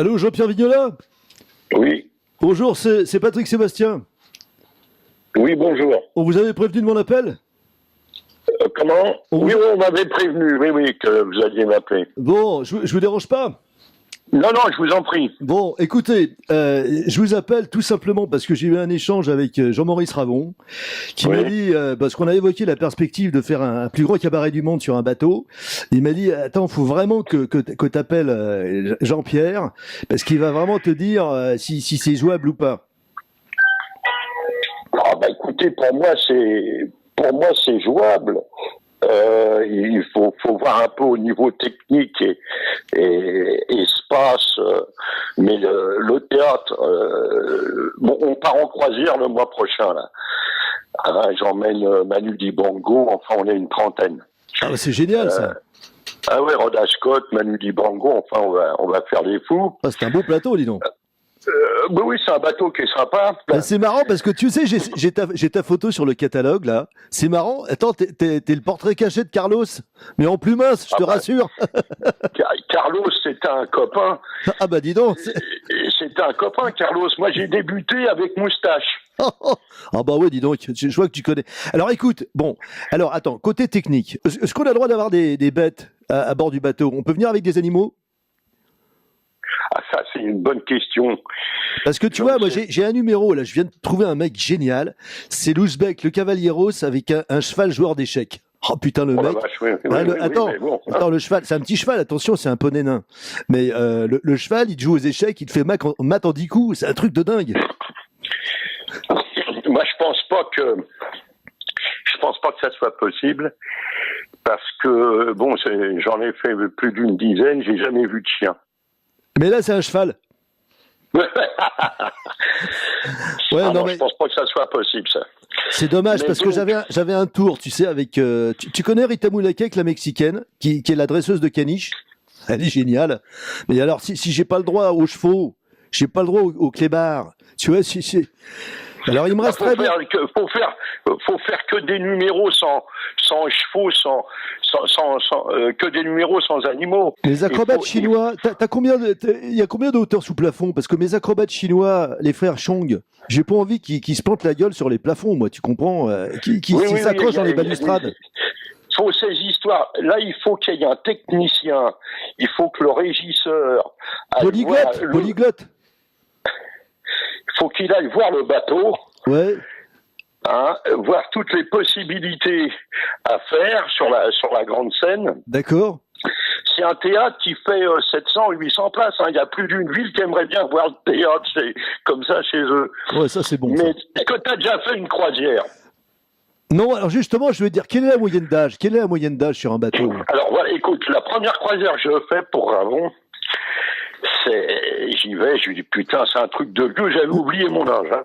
Allô, Jean-Pierre Vignola? Oui, Bonjour, c'est Patrick Sébastien. oui, bonjour. On vous avait prévenu de mon appel? Comment On Oui, vous- on m'avait prévenu, oui, que vous alliez m'appeler. Bon, je vous dérange pas? Non, non, je vous en prie. Bon, écoutez, je vous appelle tout simplement parce que j'ai eu un échange avec Jean-Maurice Ravon, qui m'a Oui. dit, parce qu'on a évoqué la perspective de faire un plus gros cabaret du monde sur un bateau, il m'a dit, attends, faut vraiment que t'appelles Jean-Pierre, parce qu'il va vraiment te dire si c'est jouable ou pas. Ah bah écoutez, pour moi c'est jouable. Il faut voir un peu au niveau technique et espace, mais le théâtre. Bon, on part en croisière le mois prochain là. Ah, j'emmène Manu Dibango. Enfin, on est une trentaine. Ah, bah, c'est génial ça. Ah ouais, Rhoda Scott, Manu Dibango. Enfin, on va faire les fous. Ah, c'est un beau plateau, dis donc. Bah oui, c'est un bateau qui est sympa. Bah, c'est marrant parce que tu sais, j'ai ta photo sur le catalogue là. C'est marrant. Attends, t'es le portrait caché de Carlos, mais en plus mince, je te rassure. Carlos, c'était un copain. Ah bah dis donc. C'était un copain, Carlos. Moi, j'ai débuté avec Moustache. Ah bah ouais, dis donc. Je vois que tu connais. Alors écoute, bon. Alors attends, côté technique, est-ce qu'on a le droit d'avoir des bêtes à bord du bateau? On peut venir avec des animaux? Ah, ça, c'est une bonne question. Parce que tu vois, moi j'ai un numéro là. Je viens de trouver un mec génial. C'est Louzbek, le Cavalieros, avec un cheval joueur d'échecs. Oh putain, le Oh la mec. vache, oui, Attends, mais bon, hein. attends, le cheval, c'est un petit cheval, attention, c'est un poney nain. Mais le cheval, il te joue aux échecs, il te fait mat en 10 coups, c'est un truc de dingue. Moi, je pense pas que ça soit possible, parce que bon, j'en ai fait plus d'une dizaine, j'ai jamais vu de chien. Mais là, c'est un cheval. Ouais, non, mais je pense pas que ça soit possible, ça. c'est dommage Mais parce donc- que j'avais un tour, tu sais, avec. Tu connais Rita Moulakek, la mexicaine, qui est la dresseuse de caniche. Elle est géniale. Mais alors, si j'ai pas le droit aux chevaux, j'ai pas le droit aux clébards. Tu vois, si. Alors, il me reste très bien. Faut faire que des numéros sans chevaux, que des numéros sans animaux. Les acrobates chinois, il y a combien de hauteur sous plafond? Parce que mes acrobates chinois, les frères Chong, j'ai pas envie qu'ils se plantent la gueule sur les plafonds, moi, tu comprends? Qui s'accrochent dans les balustrades. Faut ces histoires. Là, il faut qu'il y ait un technicien. Il faut que le régisseur Polyglotte. Il faut qu'il aille voir le bateau. Ouais. Hein, voir toutes les possibilités à faire sur la grande scène. D'accord. C'est un théâtre qui fait 700, 800 places. Hein. Il y a plus d'une ville qui aimerait bien voir le théâtre comme ça chez eux. Ouais, ça c'est bon. Mais Ça. est-ce que tu as déjà fait une croisière? Non, alors justement, je veux dire, quelle est la moyenne d'âge? Quelle est la moyenne d'âge sur un bateau? Alors voilà, écoute, la première croisière que je fais pour Ravon, j'y vais, je lui dis putain, c'est un truc de vieux, j'avais oublié mon âge. Hein.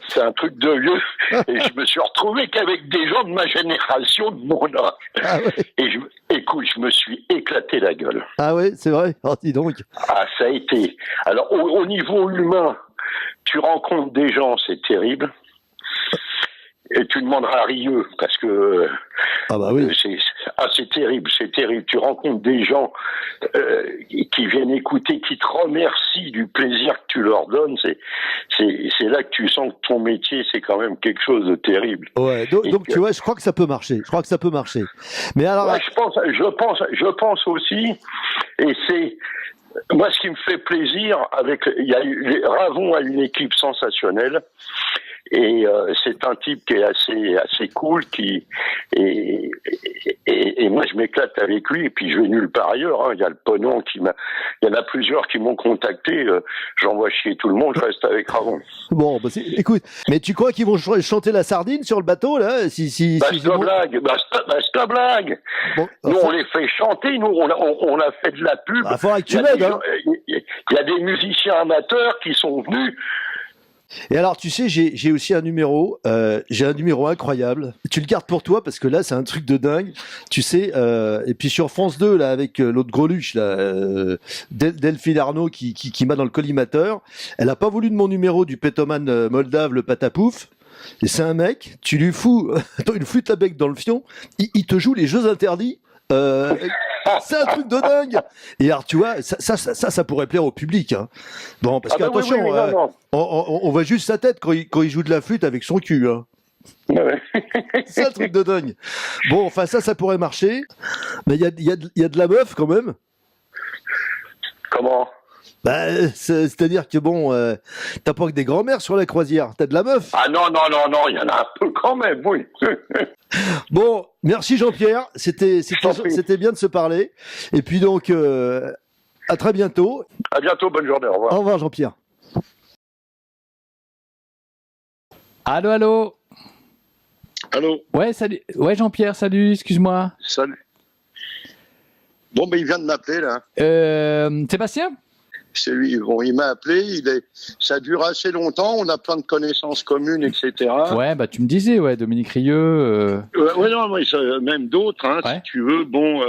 C'est un truc de vieux. Et je me suis retrouvé qu'avec des gens de ma génération, de mon âge. Ah ouais. Et écoute, je me suis éclaté la gueule. Ah ouais, c'est vrai. Oh, dis donc. Ah, ça a été. Alors, au niveau humain, tu rencontres des gens, c'est terrible. Et tu demanderas à Rieux, parce que Ah bah oui. c'est terrible, c'est terrible. Tu rencontres des gens qui viennent écouter, qui te remercient du plaisir que tu leur donnes. C'est là que tu sens que ton métier, c'est quand même quelque chose de terrible. Ouais. Donc tu vois, je crois que ça peut marcher. Mais alors. Ouais, je pense aussi, et c'est moi ce qui me fait plaisir Ravon a une équipe sensationnelle. Et c'est un type qui est assez cool, et moi je m'éclate avec lui, et puis je vais nulle part ailleurs. Hein. Il y a le Ponon il y en a plusieurs qui m'ont contacté. J'envoie chier tout le monde, je reste avec Ravon. Bon, bah écoute, mais tu crois qu'ils vont chanter la sardine sur le bateau là? Basta blague. Bon, nous on les fait chanter, nous on a fait de la pub. Bah, faudra que tu m'aides, hein. Il y a des musiciens amateurs qui sont venus. Et alors, tu sais, j'ai aussi un numéro. J'ai un numéro incroyable. Tu le gardes pour toi parce que là, c'est un truc de dingue. Tu sais. Et puis sur France 2, là, avec l'autre greluche, là, Delphine Arnaud, qui m'a dans le collimateur. Elle a pas voulu de mon numéro du pétomane moldave, le patapouf. Et c'est un mec. Tu lui fous une flûte à bec dans le fion. Il te joue les jeux interdits C'est un truc de dingue. Et alors, tu vois, ça pourrait plaire au public. Hein. Bon, parce qu'attention, on voit juste sa tête quand il joue de la flûte avec son cul. Hein. Ouais. C'est un truc de dingue. Bon, enfin, ça pourrait marcher. Mais il y a de la meuf quand même. Comment? Bah, c'est-à-dire que bon, t'as pas que des grands-mères sur la croisière, t'as de la meuf. Ah non, il y en a un peu quand même, oui. Bon, merci Jean-Pierre, c'était bien de se parler. Et puis donc, à très bientôt. À bientôt, bonne journée, au revoir. Au revoir Jean-Pierre. Allô, allô. Allô. Ouais, salut. Ouais, Jean-Pierre, salut, excuse-moi. Salut. Bon, ben il vient de m'appeler là. Sébastien? C'est lui. Bon, il m'a appelé. Ça dure assez longtemps. On a plein de connaissances communes, etc. Ouais, bah tu me disais, ouais, Dominique Rieu. Ouais, non, même d'autres, hein, Ouais. si tu veux. Bon,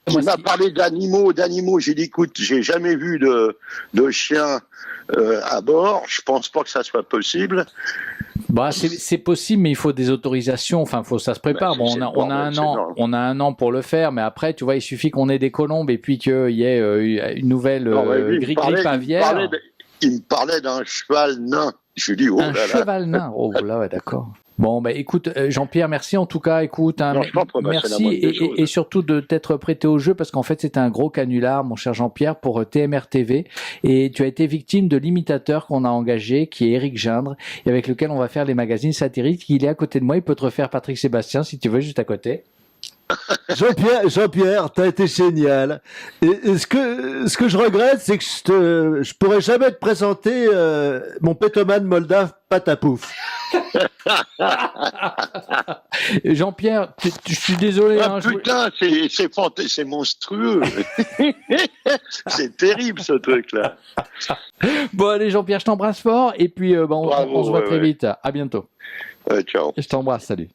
il m'a parlé d'animaux. J'ai dit, écoute, j'ai jamais vu de chien à bord. Je pense pas que ça soit possible. Bah, c'est possible, mais il faut des autorisations. Enfin, ça se prépare. Bah, Bon, on a un an pour le faire, mais après, tu vois, il suffit qu'on ait des colombes et puis qu'il y ait une nouvelle grippe aviaire. Il me parlait d'un cheval nain. Je lui dis, oh là Un là. cheval nain. Oh là, ouais, d'accord. Bon, bah écoute, Jean-Pierre, merci en tout cas. Écoute, hein, Non, je t'en prie, bah, c'est la merci moindre des choses. et surtout de t'être prêté au jeu parce qu'en fait, c'était un gros canular, mon cher Jean-Pierre, pour TMR TV. Et tu as été victime de l'imitateur qu'on a engagé, qui est Éric Gindre, et avec lequel on va faire les magazines satiriques. Il est à côté de moi, il peut te refaire Patrick Sébastien si tu veux, juste à côté. Jean-Pierre, t'as été génial. Et ce que je regrette, c'est que je pourrais jamais te présenter mon pétomane moldave patapouf. Jean-Pierre, je suis désolé. Ah, hein, putain, c'est monstrueux. C'est terrible ce truc-là. Bon, allez, Jean-Pierre, je t'embrasse fort et puis on Bravo, se voit très ouais. vite. À bientôt. Ciao. Je t'embrasse, salut.